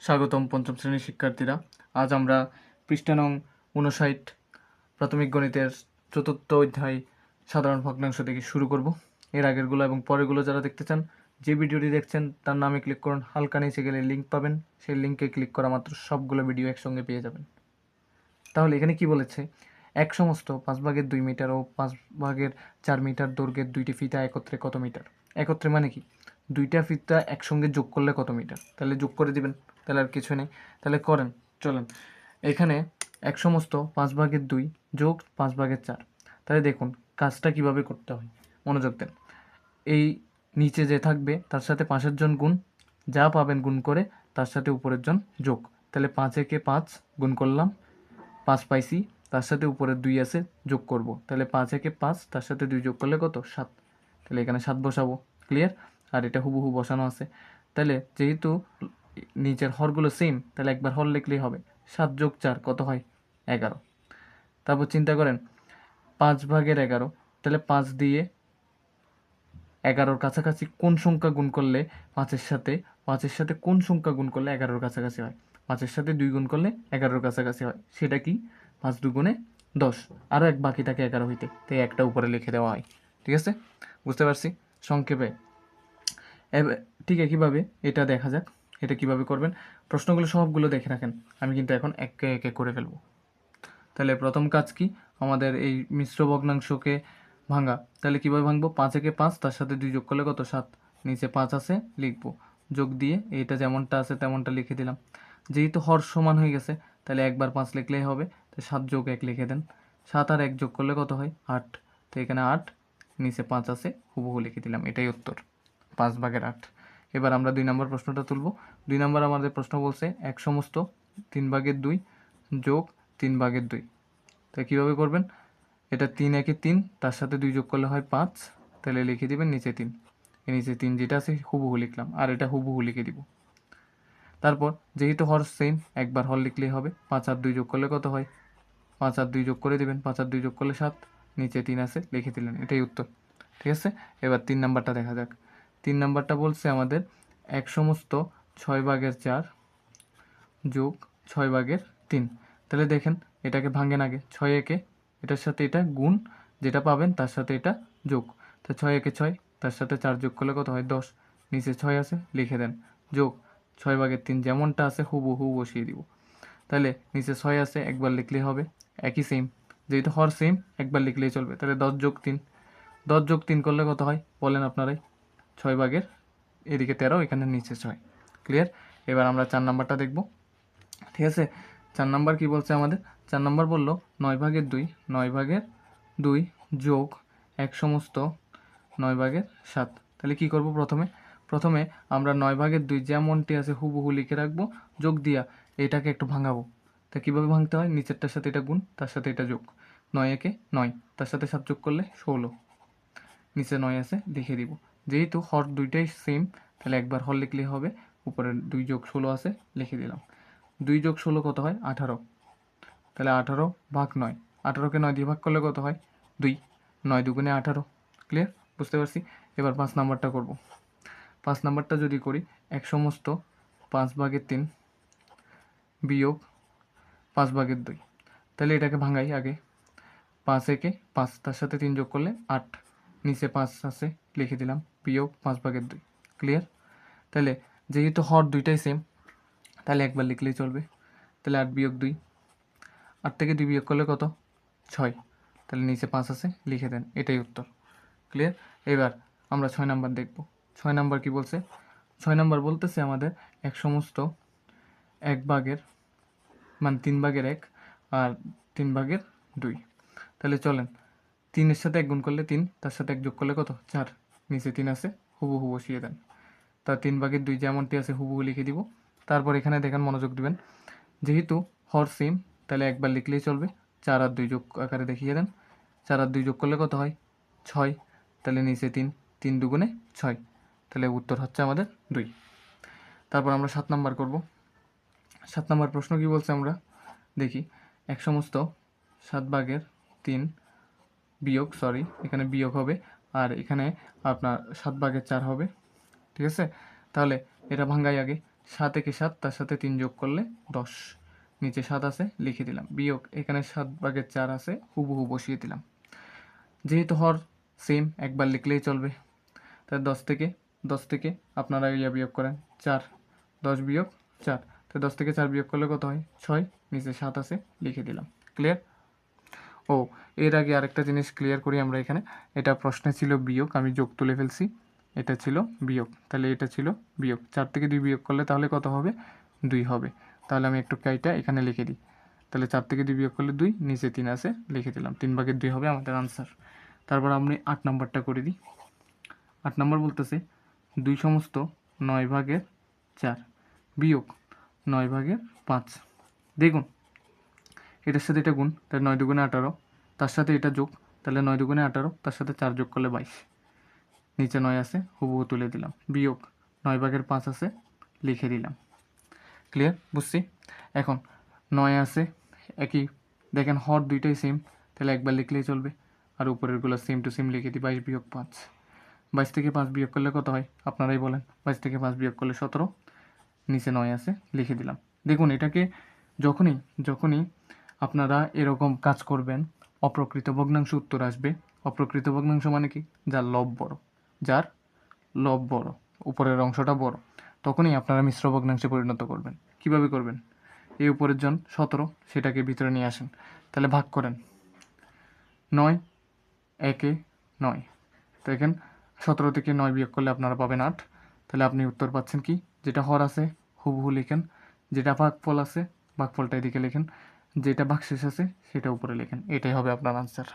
স্বাগতম পঞ্চম শ্রেণীর শিক্ষার্থীরা। আজ আমরা পৃষ্ঠা নং 59 প্রাথমিক গণিতের চতুর্থ অধ্যায় সাধারণ ভগ্নাংশ থেকে শুরু করব। এর আগেরগুলো এবং পরেরগুলো যারা দেখতে চান, যে ভিডিওটি দেখছেন তার নামে ক্লিক করুন, হালকা নিচে গেলে লিঙ্ক পাবেন, সেই লিঙ্কে ক্লিক করা মাত্র সবগুলো ভিডিও একসঙ্গে পেয়ে যাবেন। তাহলে এখানে কি বলেছে, এক সমস্ত 5/2 মিটার ও 5/4 মিটার দৈর্ঘ্যের দুইটি ফিতা একত্রে কত মিটার। একত্রে মানে কি, দুইটা ফিতা একসঙ্গে যোগ করলে কত মিটার, তাহলে যোগ করে দিবেন, তাহলে আর কিছু নেই। তাহলে করেন, চলেন। এখানে এক সমস্ত 5/2 যোগ 5/4, তাহলে দেখুন কাজটা কিভাবে করতে হয়, মনোযোগ দেন। এই নিচে যে থাকবে তার সাথে 5-এর জন গুণ, যা পাবেন গুণ করে তার সাথে উপরের জন যোগ। তাহলে 5 একে 5 গুণ করলাম, 5 পাইছি, তার সাথে উপরে 2 আছে, যোগ করব। তাহলে 5 একে 5, তার সাথে 2 যোগ করলে কত, 7। তাহলে এখানে 7 বসাবো, ক্লিয়ার। আর এটা হুবহু বসানো আছে। তাহলে যেহেতু নিচের হরগুলো সেম, তাহলে একবার হর লিখলেই হবে। 7 যোগ 4 কত হয়, 11। তারপর চিন্তা করেন 5/11, তাহলে 5 দিয়ে 11-র কাছাকাছি কোন সংখ্যা গুণ করলে 5-এর সাথে কোন সংখ্যা গুণ করলে 11-র কাছাকাছি হয়। 5-এর সাথে 2 গুণ করলে 11-র কাছাকাছি হয়, সেটা কি, 5 দুগুণে 10, আরও এক বাকি থাকে 11 হইতে, তাই একটা উপরে লিখে দেওয়া হয়। ঠিক আছে, বুঝতে পারছি সংক্ষেপে। ঠিক একইভাবে এটা দেখা যাক, এটা কিভাবে করবেন। প্রশ্নগুলো সবগুলো দেখে রাখেন, আমি কিন্তু এখন একে একে করে ফেলবো। তাহলে প্রথম কাজ কি, আমাদের এই মিশ্র ভগ্নাংশকে ভাঙা। তাহলে কীভাবে ভাঙবো, 5 একে 5, তার সাথে 2 যোগ করলে কত, 7। নিচে 5 আছে, লিখবো, যোগ দিয়ে এইটা যেমনটা আছে তেমনটা লিখে দিলাম। যেহেতু হর সমান হয়ে গেছে, তাহলে একবার 5 লিখলেই হবে, তো 7 যোগ 1 লিখে দেন। 7 আর 1 যোগ করলে কত হয়, 8। তো এখানে 8, নিচে 5 আছে, হুবহু লিখে দিলাম, এটাই উত্তর, 5/8। এবার আমরা 2 নম্বর প্রশ্নটা তুলব। 2 নম্বর আমাদের প্রশ্ন বলছে এক সমস্ত 3/2 যোগ 3/2। তাই কীভাবে করবেন, এটা 3 একে 3, তার সাথে 2 যোগ করলে হয় 5, তাহলে লিখে দিবেন নিচে 3। এই নিচে 3 যেটা আছে হুবহু লিখলাম, আর এটা হুবহু লিখে দিব। তারপর যেহেতু হর সেম, একবার হর লিখলেই হবে। 5 আর 2 যোগ করলে কত হয়, 5 আর 2 যোগ করে দিবেন, 5 আর 2 যোগ করলে 7, নিচে 3 আছে, লিখে দিলেন, এটাই উত্তর। ঠিক আছে, এবার 3 নাম্বারটা দেখা যাক। 3 নাম্বারটা বলছে আমাদের এক সমস্ত 6/4 যোগ 6/3। তাহলে দেখেন এটাকে ভাঙেন আগে, 6 একে এটার সাথে এটা গুণ, যেটা পাবেন তার সাথে এটা যোগ। তো 6 একে 6, তার সাথে 4 যোগ করলে কত হয়, 10। নিচে 6 আছে, লিখে দেন, যোগ 6/3 যেমনটা আছে হুবহু বসিয়ে দিব। তাহলে নিচে 6 আছে, একবার লিখলেই হবে, একই সেম, যেহেতু হর সেম একবার লিখলেই চলবে। তাহলে 10 যোগ 3, 10 যোগ 3 করলে কত হয় বলেন আপনারাই, 6/, এদিকে 13, এখানে নিচে 6, ক্লিয়ার। এবার আমরা 4 নাম্বারটা দেখব। ঠিক আছে, 4 নাম্বার কি বলছে আমাদের, 4 নাম্বার বললো 9/2, 9/2 যোগ এক সমস্ত 9/7। তাহলে কি করব, প্রথমে আমরা 9/2 যেমনটি আছে হুবহু লিখে রাখবো, যোগ দিয়া এটাকে একটু ভাঙাবো। তা কীভাবে ভাঙতে হয়, নিচেরটার সাথে এটা গুণ, তার সাথে এটা যোগ। 9 একে 9, তার সাথে 7 যোগ করলে 16, নিচে 9 আছে, লিখে দিব। যেহেতু হর দুইটাই সেম, তাহলে একবার হর লিখলেই হবে, উপরে 2 যোগ 16 আছে, লিখে দিলাম। 2 যোগ 16 কত হয়, 18। তাহলে 18/9, 18কে 9 দিয়ে ভাগ করলে কত হয়, 2। 9 দুগুণে 18, ক্লিয়ার, বুঝতে পারছি। এবার 5 নাম্বারটা করব। 5 নাম্বারটা যদি করি, এক সমস্ত 5/3 বিয়োগ 5/2। তাহলে এটাকে ভাঙাই আগে, 5 একে 5, তার সাথে 3 যোগ করলে 8, নিচে 5 আছে, লিখে দিলাম, বিয়োগ 5/2, ক্লিয়ার। তাহলে যেহেতু হর দুইটাই সেম, তাহলে একবার লিখলেই চলবে। তাহলে 8 বিয়োগ 2, 8 থেকে 2 বিয়োগ করলে কত, 6, তাহলে নিচে 5 আছে, লিখে দেন, এটাই উত্তর, ক্লিয়ার। এবার আমরা 6 নাম্বার দেখব। 6 নাম্বার কি বলছে, 6 নাম্বার বলতেছে আমাদের এক সমস্ত 1/, মানে 3/1 আর 3/2। তাহলে চলেন, 3-এর সাথে 1 গুণ করলে 3, তার সাথে 1 যোগ করলে কত, 4, নিচে 3 আছে, হুবহু বসিয়ে দেন। তা 3/2 যেমনটি আছে হুবহু লিখে দিব। তারপর এখানে দেখেন, মনোযোগ দিবেন, যেহেতু হর সেম, তাহলে একবার লিখলেই চলবে। 4 আর 2 যোগ আকারে দেখিয়ে দেন, 4 আর 2 যোগ করলে কত হয়, 6, তাহলে নিচে 3, 3 দুগুণে 6, তাহলে উত্তর হচ্ছে আমাদের 2। তারপর আমরা 7 নাম্বার করব। 7 নাম্বার প্রশ্ন কি বলছে আমরা দেখি, এক সমস্ত 7/3 বিয়োগ, এখানে বিয়োগ হবে, আর এখানে আপনার 7/4 হবে। ঠিক আছে, তাহলে এটা ভাঙ্গাই আগে, 7 একে 7, তার সাথে 3 যোগ করলে 10, নিচে 7 আছে লিখে দিলাম, বিয়োগ এখানে 7/4 আছে হুবহু বসিয়ে দিলাম। যেহেতু হর সেম একবার লিখলেই চলবে, তাই 10 থেকে আপনারা বিয়োগ করেন 4, 10 বিয়োগ 4, তো 10 থেকে 4 বিয়োগ করলে কত হয় 6, নিচে 7 আছে লিখে দিলাম। ক্লিয়ার? ও এর আগে আরেকটা জিনিস ক্লিয়ার করি আমরা এখানে, এটা প্রশ্নে ছিল বিয়োগ, আমি যোগ তুলে ফেলছি, এটা ছিল বিয়োগ, তাহলে এটা ছিল বিয়োগ। 4 থেকে 2 বিয়োগ করলে তাহলে কত হবে 2 হবে, তাহলে আমি একটু কাইটা এখানে লিখে দিই, তাহলে 4 থেকে 2 বিয়োগ করলে 2, নিচে 3 আছে লিখে দিলাম, 3/2 হবে আমাদের আনসার। তারপর আমি 8 নাম্বারটা করে দিই। 8 নাম্বার বলতেছে 2 সমস্ত 9/4 বিয়োগ 9/5। দেখুন এটার সাথে এটা গুণ, তাহলে 9 দুগুণে 18, তার সাথে এটা যোগ, তাহলে 9 দুগুণে 18, তার সাথে 4 যোগ করলে 22, নিচে 9 আছে হুবহু তুলে দিলাম, বিয়োগ 9/5 আছে লিখে দিলাম। ক্লিয়ার? বুঝছি। এখন 9 আছে একই, দেখেন হর দুইটাই সেম, তাহলে একবার লিখলেই চলবে, আর উপরেরগুলো সেম টু সেম লিখে দিই। 22 বিয়োগ 5, 22 থেকে 5 বিয়োগ করলে কত হয় আপনারাই বলেন, 22 থেকে 5 বিয়োগ করলে 17, নিচে 9 আছে লিখে দিলাম। দেখুন এটাকে যখনই আপনারা এরকম কাজ করবেন, অপ্রকৃত ভগ্নাংশ উত্তর আসবে। অপ্রকৃত ভগ্নাংশ মানে কি? যার লব বড়, যার লব বড়, উপরের অংশটা বড়, তখনই আপনারা মিশ্র ভগ্নাংশে পরিণত করবেন। কিভাবে করবেন? এই উপরের জন 17, সেটাকে ভিতরে নিয়ে আসেন, তাহলে ভাগ করেন 9 একে 9, তো এখানে 17 থেকে 9 বিয়োগ করলে আপনারা পাবেন 8, তাহলে আপনি উত্তর পাচ্ছেন কি? যেটা হর আছে হুবহু লিখেন, যেটা ভাগফল আছে ভাগফলটা এদিকে লেখেন, যেটা ভাগশেষ আছে সেটা উপরে লেখেন, এটাই হবে আপনার আনসার।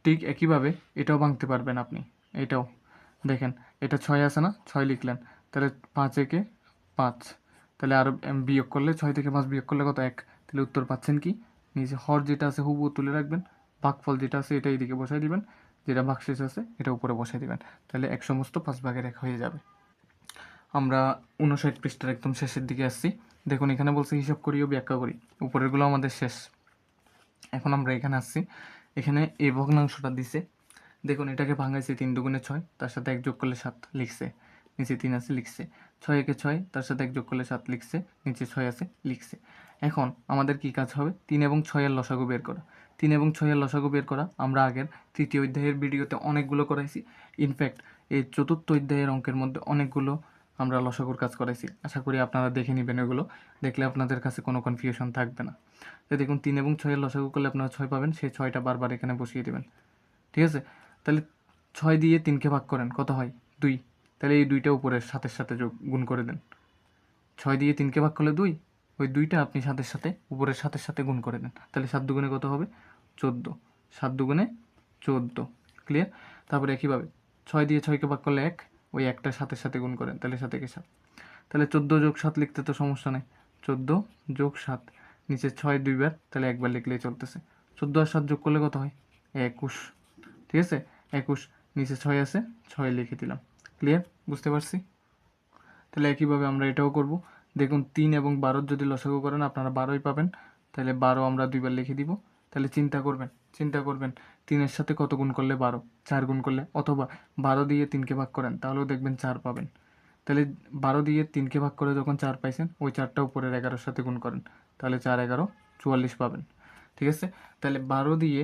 ঠিক একইভাবে এটাও ভাঙতে পারবেন আপনি, এটাও দেখেন, এটা 6 আছে না, 6 লিখলেন, তাহলে 5 একে 5, তাহলে আর বিয়োগ করলে 6 থেকে 5 বিয়োগ করলে কত 1, তাহলে উত্তর পাচ্ছেন কি? নিচে হর যেটা আছে হুবহু তুলে রাখবেন, ভাগফল যেটা আছে এটা এইদিকে বসাই দিবেন, যেটা ভাগশেষ আছে এটা উপরে বসাই দিবেন, তাহলে 1 সমস্ত 5/1 হয়ে যাবে। আমরা 59 পৃষ্ঠার একদম শেষের দিকে আসছি। দেখুন এখানে বলছে হিসাব করি ও ব্যাখ্যা করি, উপরেরগুলো আমাদের শেষ। এখন আমরা এখানে আসছি, এখানে এই ভগ্নাংশটা দিছে, দেখুন এটাকে ভাঙাইছে 3 দুগুণে 6, তার সাথে 1 যোগ করলে 7 লিখছে, নিচে 3 আছে লিখছে, 6 একে 6, তার সাথে 1 যোগ করলে 7 লিখছে, নিচে 6 আছে লিখছে। এখন আমাদের কি কাজ হবে? 3 এবং 6 এর লসাগু বের করা। 3 এবং 6 এর লসাগু বের করা আমরা আগের তৃতীয় অধ্যায়ের ভিডিওতে অনেকগুলো করাইছি, ইনফ্যাক্ট এই চতুর্থ অধ্যায়ের অঙ্কের মধ্যে অনেকগুলো আমরা লসাগুর কাজ করাইছি, আশা করি আপনারা দেখে নেবেন, এগুলো দেখলে আপনাদের কাছে কোনো কনফিউশন থাকবে না। তো দেখুন 3 এবং 6 এর লসাগু করলে আপনারা 6 পাবেন, সেই 6টা বারবার এখানে বসিয়ে দেবেন, ঠিক আছে? তাহলে 6 দিয়ে 3কে ভাগ করেন, কত হয় 2, তাহলে এই 2টা উপরের সাথের সাথে গুণ করে দেন। 6 দিয়ে 3কে ভাগ করলে 2, ওই 2টা আপনি সাথের সাথে উপরের সাথের সাথে গুণ করে দেন, তাহলে 7 দুগুণে কত হবে 14, 7 দুগুণে 14। ক্লিয়ার? তারপরে একইভাবে 6 দিয়ে 6কে ভাগ করলে 1, ওই একটা সাথের সাথে গুণ করেন, তাহলে 7 একে 7, তাহলে 14 যোগ 7 লিখতে তো সমস্যা নেই, 14 যোগ 7, নিচে 6 দুইবার, তাহলে একবার লিখলেই চলতেছে, 14 আর 7 যোগ করলে কত হয় 21, ঠিক আছে 21, নিচে 6 আছে 6 লিখে দিলাম। ক্লিয়ার? বুঝতে পারছি। তাহলে একইভাবে আমরা এটাও করব। দেখুন 3 এবং 12 যদি লসাগু করেন আপনারা 12ই পাবেন, তাহলে 12 আমরা দুইবার লিখে দিব। তাহলে চিন্তা করবেন 3-এর সাথে কত গুণ করলে 12, 4 গুণ করলে, অথবা 12 দিয়ে 3কে ভাগ করেন তাহলেও দেখবেন 4 পাবেন। তাহলে 12 দিয়ে 3কে ভাগ করে যখন 4 পাইছেন, ওই 4টা উপরের 11-এর সাথে গুণ করেন, তাহলে 4 11 44 পাবেন, ঠিক আছে? তাহলে 12 দিয়ে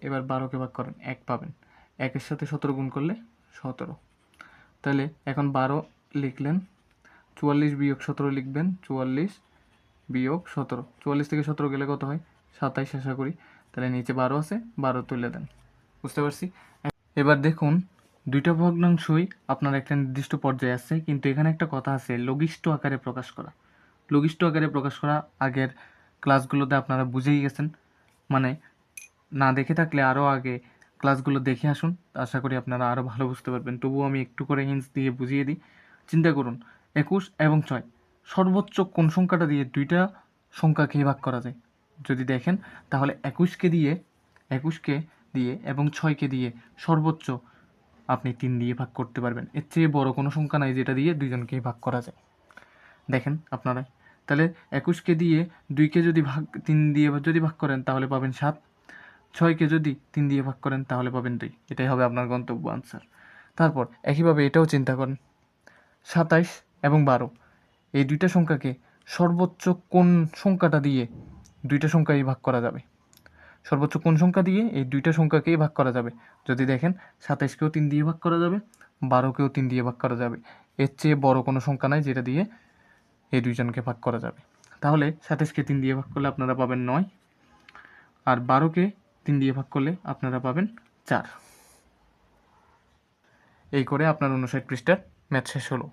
এবার 12কে ভাগ করেন, 1 পাবেন, 1-এর সাথে 17 গুণ করলে 17, তাহলে এখন 12 লিখলেন, 44 বিয়োগ 17 লিখবেন, 44 বিয়োগ 17, 44 থেকে 17 গেলে কত হয় 27 আশা করি, তাহলে নিচে 12 আছে 12 তুলে দেন। বুঝতে পারছি। এবার দেখুন দুইটা ভগ্নাংশই আপনার একটা নির্দিষ্ট পর্যায়ে আছে, কিন্তু এখানে একটা কথা আছে, লঘিষ্ঠ আকারে প্রকাশ করা। লঘিষ্ঠ আকারে প্রকাশ করা আগের ক্লাসগুলোতে আপনারা বুঝেই গেছেন, মানে না দেখে থাকলে আরও আগে ক্লাসগুলো দেখে আসুন, আশা করি আপনারা আরও ভালো বুঝতে পারবেন। তবুও আমি একটু করে হিন্টস দিয়ে বুঝিয়ে দিই। চিন্তা করুন 21 এবং 6, সর্বোচ্চ কোন সংখ্যাটা দিয়ে দুইটা সংখ্যাকে ভাগ করা যায়? যদি দেখেন তাহলে 21কে দিয়ে এবং 6কে দিয়ে সর্বোচ্চ আপনি 3 দিয়ে ভাগ করতে পারবেন, এর চেয়ে বড় কোনো সংখ্যা নাই যেটা দিয়ে দুইজনকেই ভাগ করা যায়। দেখেন আপনারা, তাহলে 21কে দিয়ে 2কে যদি 3 দিয়ে যদি ভাগ করেন তাহলে পাবেন 7, 6কে যদি 3 দিয়ে ভাগ করেন তাহলে পাবেন 2, এটাই হবে আপনার গন্তব্য আনসার। তারপর একইভাবে এটাও চিন্তা করেন 27 এবং 12, এই দুইটা সংখ্যাকে সর্বোচ্চ কোন সংখ্যাটা দিয়ে দুইটা সংখ্যাই ভাগ করা যাবে, সর্বোচ্চ কোন সংখ্যা দিয়ে এই দুইটা সংখ্যাকেই ভাগ করা যাবে। যদি দেখেন 27কেও 3 দিয়ে ভাগ করা যাবে, 12কেও 3 দিয়ে ভাগ করা যাবে, এর চেয়ে বড় কোনো সংখ্যা নাই যেটা দিয়ে এই দুইজনকে ভাগ করা যাবে। তাহলে 27কে 3 দিয়ে ভাগ করলে আপনারা পাবেন 9, আর 12কে 3 দিয়ে ভাগ করলে আপনারা পাবেন 4। এই করে আপনার 59 পৃষ্ঠার ম্যাথ শেষ হলো।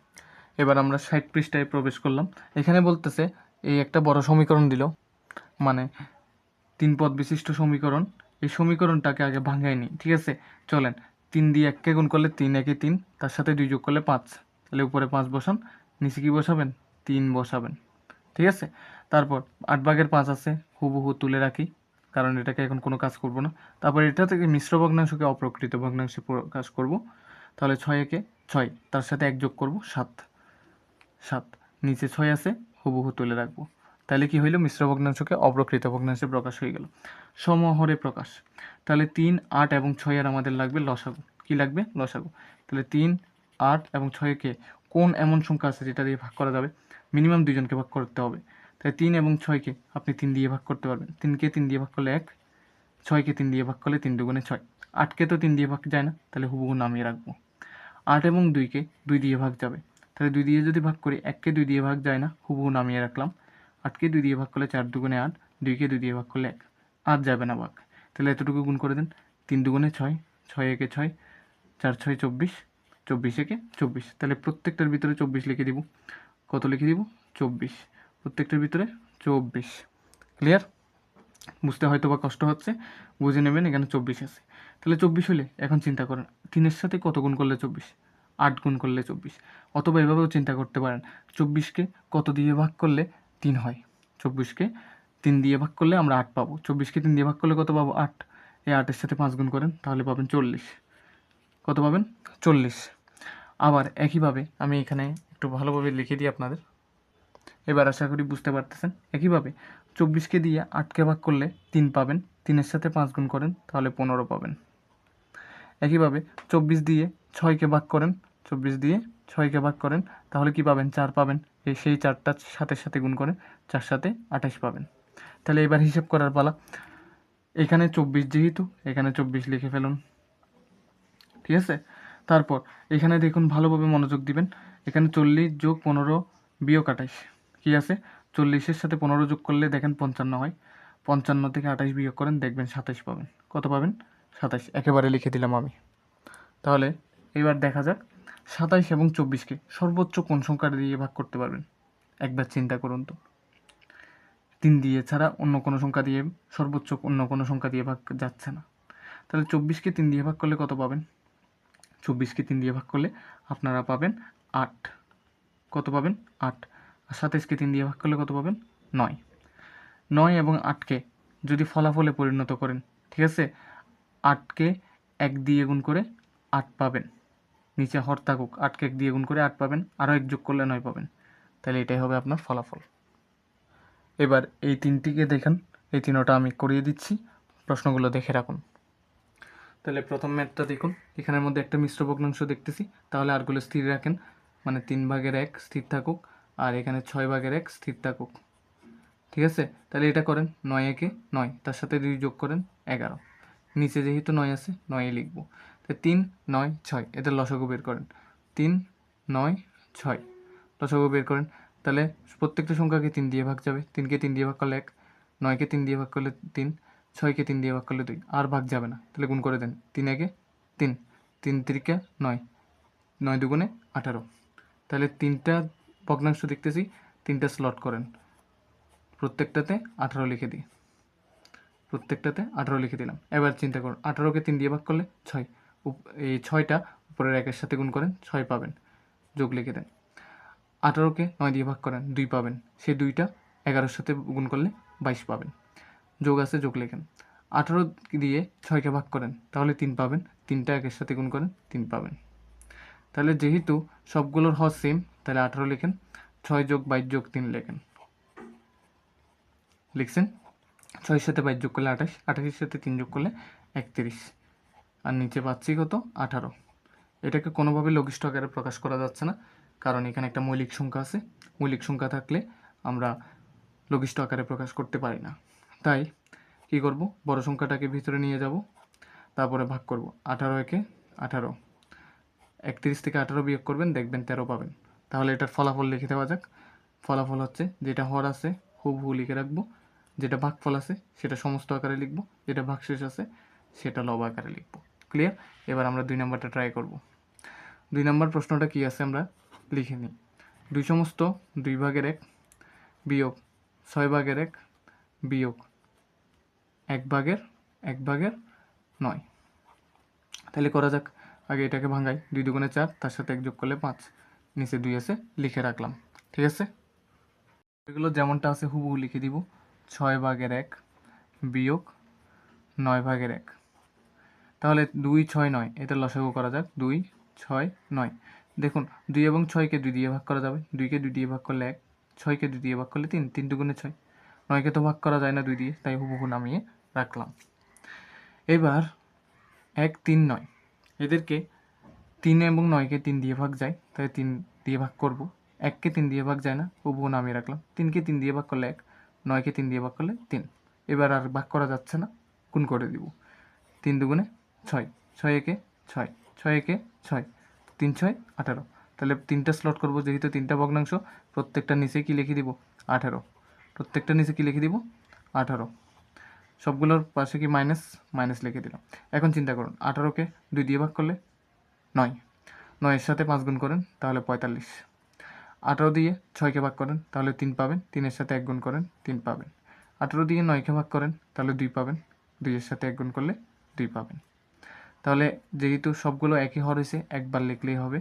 এবার আমরা 60 পৃষ্ঠায় প্রবেশ করলাম। এখানে বলতেছে এই একটা বড় সমীকরণ দিল, মানে 3 পদ বিশিষ্ট সমীকরণ। এই সমীকরণটাকে আগে ভাঙাই নিই, ঠিক আছে? চলেন, 3 দিয়ে 1কে গুণ করলে 3 একে 3, তার সাথে 2 যোগ করলে 5, তাহলে উপরে 5 বসান, নিচে কি বসাবেন? 3 বসাবেন, ঠিক আছে? তারপর 8/5 আছে, হুবহু তুলে রাখি, কারণ এটাকে এখন কোনো কাজ করব না। তারপর এটা থেকে মিশ্র ভগ্নাংশকে অপ্রকৃত ভগ্নাংশে প্রকাশ করব। তাহলে 6 একে 6, তার সাথে 1 যোগ করব 7, নিচে 6 আছে, হুবহু তুলে রাখবো। তাহলে কি হইল? মিশ্র ভগ্নাংশকে অপ্রকৃত ভগ্নাংশে প্রকাশ হয়ে গেল। সমহরে প্রকাশ, তাহলে 3, 8 এবং 6 এর আমাদের লাগবে লসাগু। কি লাগবে? লসাগু। তাহলে 3, 8 এবং 6কে কোন এমন সংখ্যা আছে যেটা দিয়ে ভাগ করা যাবে? মিনিমাম দুইজনকে ভাগ করতে হবে। তাই 3 এবং 6কে আপনি 3 দিয়ে ভাগ করতে পারবেন। 3কে 3 দিয়ে ভাগ করলে 1, 6কে 3 দিয়ে ভাগ করলে 3 দুগুণে 6, 8কে তো 3 দিয়ে ভাগ যায় না, তাহলে হুবহু নামিয়ে রাখবো। 8 এবং 2কে 2 দিয়ে ভাগ যাবে, তাহলে 2 দিয়ে যদি ভাগ করি, 1কে 2 দিয়ে ভাগ যায় না, হুবহু নামিয়ে রাখলাম। 8কে 2 দিয়ে ভাগ করলে 4 দুগুণে 8, 2কে 2 দিয়ে ভাগ করলে 1, 8 যাবে না ভাগ, তাহলে এতটুকু গুণ করে দেন। 3 দুগুণে 6, 6 একে 6, 4 6 24, 24 একে 24, তাহলে প্রত্যেকটার ভিতরে 24 লিখে দিব। কত লিখে দিব? 24, প্রত্যেকটার ভিতরে 24। ক্লিয়ার? বুঝতে হয়তো বা কষ্ট হচ্ছে, বুঝে নেবেন, এখানে 24 আছে। তাহলে 24 হলে এখন চিন্তা করেন 3-এর সাথে কত গুণ করলে 24? 8 গুণ করলে 24। অথবা এভাবেও চিন্তা করতে পারেন, 24কে কত দিয়ে ভাগ করলে 3 হয়? 24কে 3 দিয়ে ভাগ করলে আমরা 8 পাবো। 24কে 3 দিয়ে ভাগ করলে কত পাবো? 8। এই 8-এর সাথে 5 গুণ করেন, তাহলে পাবেন 40। কত পাবেন? 40। আবার একইভাবে আমি এখানে একটু ভালোভাবে লিখে দিই আপনাদের, এবার আশা করি বুঝতে পারতেছেন। একইভাবে 24কে দিয়ে 8কে ভাগ করলে 3 পাবেন, 3-এর সাথে 5 গুণ করেন, তাহলে 15 পাবেন। একইভাবে 24 দিয়ে 6কে ভাগ করেন, 24 দিয়ে 6কে ভাগ করেন, তাহলে কি পাবেন? 4 পাবেন। সেই 4টা 7-এর সাথে গুণ করেন, 4 7 28 পাবেন। তাহলে এবার হিসাব করার পালা। এখানে 24 যেহেতু, এখানে 24 লিখে ফেলুন, ঠিক আছে? তারপর এখানে দেখুন, ভালোভাবে মনোযোগ দিবেন। এখানে 40 যোগ 15 বিয়োগ 28 কি আছে? 40-এর সাথে 15 যোগ করলে দেখেন 55 হয়। 55 থেকে 28 বিয়োগ করেন, দেখবেন 27 পাবেন। কত পাবেন? 27। একেবারে লিখে দিলাম আমি। তাহলে এবার দেখা যাক 27 এবং 24কে সর্বোচ্চ কোন সংখ্যা দিয়ে ভাগ করতে পারবেন? একবার চিন্তা করুন তো। 3 দিয়ে ছাড়া অন্য কোনো সংখ্যা দিয়ে, সর্বোচ্চ অন্য কোনো সংখ্যা দিয়ে ভাগ যাচ্ছে না। তাহলে 24কে 3 দিয়ে ভাগ করলে কত পাবেন? 24কে 3 দিয়ে ভাগ করলে আপনারা পাবেন 8। কত পাবেন? 8। আর 27কে 3 দিয়ে ভাগ করলে কত পাবেন? 9। 9 এবং 8কে যদি ফলাফলে পরিণত করেন, ঠিক আছে, 8কে 1 দিয়ে গুণ করে 8 পাবেন, নিচে হর থাকুক, 8কে 1 দিয়ে গুণ করে 8 পাবেন, আরও 1 যোগ করলে 9 পাবেন। তাহলে এটাই হবে আপনার ফলাফল। এবার এই তিনটিকে দেখেন, এই তিনোটা আমি করিয়ে দিচ্ছি, প্রশ্নগুলো দেখে রাখুন। তাহলে প্রথম ম্যাথটা দেখুন, এখানের মধ্যে একটা মিশ্র ভগ্নাংশ দেখতেছি, তাহলে আরগুলো স্থির রাখেন, মানে 3/1 স্থির থাকুক, আর এখানে 6/1 স্থির থাকুক, ঠিক আছে? তাহলে এটা করেন, 9 একে 9, তার সাথে 2 যোগ করেন 11, নিচে যেহেতু 9 আছে 9 লিখব। তো 3 9 6, এদের লসাগু বের করেন। 3 9 6 লসাগু বের করেন। তাহলে প্রত্যেকটা সংখ্যাকে 3 দিয়ে ভাগ যাবে, 3কে 3 দিয়ে ভাগ করলে 1, 9কে 3 দিয়ে ভাগ করলে 3, 6কে 3 দিয়ে ভাগ করলে 2, আর ভাগ যাবে না, তাহলে গুণ করে দেন। 3 একে 3, 3 3কে 9, 9 দুগুণে 18। তাহলে 3টা ভগ্নাংশ দেখতেছি, 3টা স্লট করেন, প্রত্যেকটাতে 18 লিখে দিই, প্রত্যেকটাতে 18 লিখে দিলাম। এবার চিন্তা করুন, 18কে 3 দিয়ে ভাগ করলে 6, এই 6টা উপরের 1-এর সাথে গুণ করেন, 6 পাবেন, যোগ লিখে দেন। 18কে 9 দিয়ে ভাগ করেন, 2 পাবেন, সেই 2টা 11-এর সাথে গুণ করলে 22 পাবেন, যোগ আছে, যোগ লেখেন। 18 দিয়ে 6কে ভাগ করেন, তাহলে 3 পাবেন, 3টা 1-এর সাথে গুণ করেন, 3 পাবেন। তাহলে যেহেতু সবগুলোর হর সেম, তাহলে 18 লেখেন, 6 যোগ 22 যোগ 3 লেখেন, লিখছেন। 6-এর সাথে 22 যোগ করলে 28, 28-এর সাথে 3 যোগ করলে 31, আর নিচে পাচ্ছি কত? 18। এটাকে কোনোভাবে লঘিষ্ঠ আকারে প্রকাশ করা যাচ্ছে না, কারণ এখানে একটা মৌলিক সংখ্যা আছে, মৌলিক সংখ্যা থাকলে আমরা লঘিষ্ঠ আকারে প্রকাশ করতে পারি না। তাই কি করব, বড় সংখ্যাটাকে ভিতরে নিয়ে যাব, তারপরে ভাগ করব। 18 একে 18, 31 থেকে 18 বিয়োগ করবেন, দেখবেন 13 পাবেন। তাহলে এটার ফলাফল লিখে দেওয়া যাক। ফলাফল হচ্ছে যেটা হর আছে হুবহু লিখে রাখবো, যেটা ভাগফল আছে সেটা সমস্ত আকারে লিখব, যেটা ভাগশেষ আছে সেটা লব আকারে লিখব। ক্লিয়ার? এবার আমরা 2 নম্বরটা ট্রাই করব। 2 নম্বর প্রশ্নটা কি আছে আমরা লিখে নিই। 2 সমস্ত 2 ভাগের 1 বিয়োগ 6 ভাগের 1 বিয়োগ 1 ভাগের 9। তাহলে করা যাক। আগে এটাকে ভাঙাই। 2 দুগুণে 4, তার সাথে 1 যোগ করলে 5, নিচে 2 আছে, লিখে রাখলাম। ঠিক আছে, এগুলো যেমনটা আছে হুবহু লিখে দিব। 6 ভাগের 1 বিয়োগ 9 ভাগের 1। তাহলে 2 6 9, এটা লসাগু করা যাক। 2 6 9। দেখুন 2 এবং 6কে 2 দিয়ে ভাগ করা যাবে। 2কে 2 দিয়ে ভাগ করলে 1, 6কে 2 দিয়ে ভাগ করলে 3, 3 দুগুণে 6। 9কে তো ভাগ করা যায় না 2 দিয়ে, তাই হুবহু নামিয়ে রাখলাম। এবার 1 3 9, এদেরকে 3 এবং 9কে 3 দিয়ে ভাগ যায়, তাই 3 দিয়ে ভাগ করব। 1কে 3 দিয়ে ভাগ যায় না, হুবহু নামিয়ে রাখলাম। 3কে 3 দিয়ে ভাগ করলে 1, 9কে 3 দিয়ে ভাগ করলে 3। এবার আর ভাগ করা যাচ্ছে না, গুণ করে দিব। 3 দুগুণে 6, 6 একে 6, 6 একে 6, 3 6 18। তাহলে 3টা স্লট করব, যেহেতু 3টা ভগ্নাংশ, প্রত্যেকটা নিচে কি লিখে দিব 18। প্রত্যেকটা নিচে কি লিখে দিব 18। সবগুলোর পাশে কি মাইনাস, মাইনাস লিখে দিলাম। এখন চিন্তা করুন, 18কে 2 দিয়ে ভাগ করলে 9, 9-এর সাথে 5 গুণ করেন তাহলে 45। 18 দিয়ে 6কে ভাগ করেন তাহলে 3 পাবেন, 3-এর সাথে 1 গুণ করেন 3 পাবেন। 18 দিয়ে 9কে ভাগ করেন তাহলে 2 পাবেন, 2-এর সাথে 1 গুণ করলে 2 পাবেন। তাহলে যেহেতু সবগুলো একই হর হয়েছে, একবার লিখলেই হবে।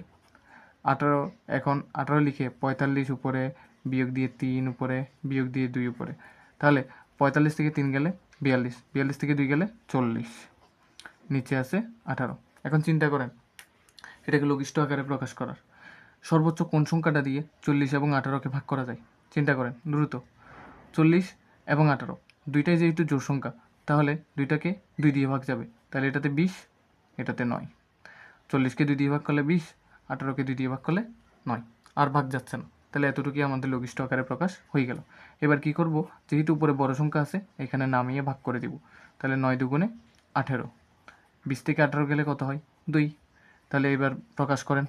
18, এখন 18 লিখে 45 উপরে বিয়োগ দিয়ে 3 উপরে বিয়োগ দিয়ে 2 উপরে, তাহলে 45 থেকে 3 গেলে 42, 42 থেকে 2 গেলে 40, নিচে আছে 18। এখন চিন্তা করেন এটাকে লঘিষ্ঠ আকারে প্রকাশ করার সর্বোচ্চ কোন সংখ্যাটা দিয়ে 40 এবং 18কে ভাগ করা যায়। চিন্তা করেন দ্রুত। 40 এবং 18 দুইটাই যেহেতু জোড় সংখ্যা, তাহলে দুইটাকে 2 দিয়ে ভাগ যাবে, তাহলে এটাতে 20, এটাতে 9। 40কে 2 দিয়ে ভাগ করলে 20, 18কে 2 দিয়ে ভাগ করলে 9, আর ভাগ যাচ্ছে না। তাহলে এতটুকুই আমাদের লঘিষ্ঠ আকারে প্রকাশ হয়ে গেল। এবার কি করব, যেহেতু উপরে বড় সংখ্যা আছে এখানে নামিয়ে ভাগ করে দিব। তাহলে 9 দুগুণে 18, 20 থেকে 18 গেলে কত হয় 2। তাহলে এবার প্রকাশ করেন।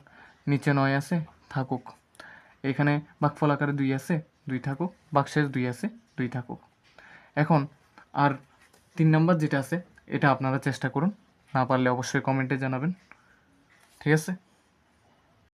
নিচে 9 আছে, থাকুক। এখানে ভাগফল আকারে 2 আছে, 2 থাকুক। ভাগশেষ 2 আছে, 2 থাকুক। এখন আর 3 নাম্বার যেটা আছে এটা আপনারা চেষ্টা করুন, না পারলে অবশ্যই কমেন্টে জানাবেন। ঠিক আছে।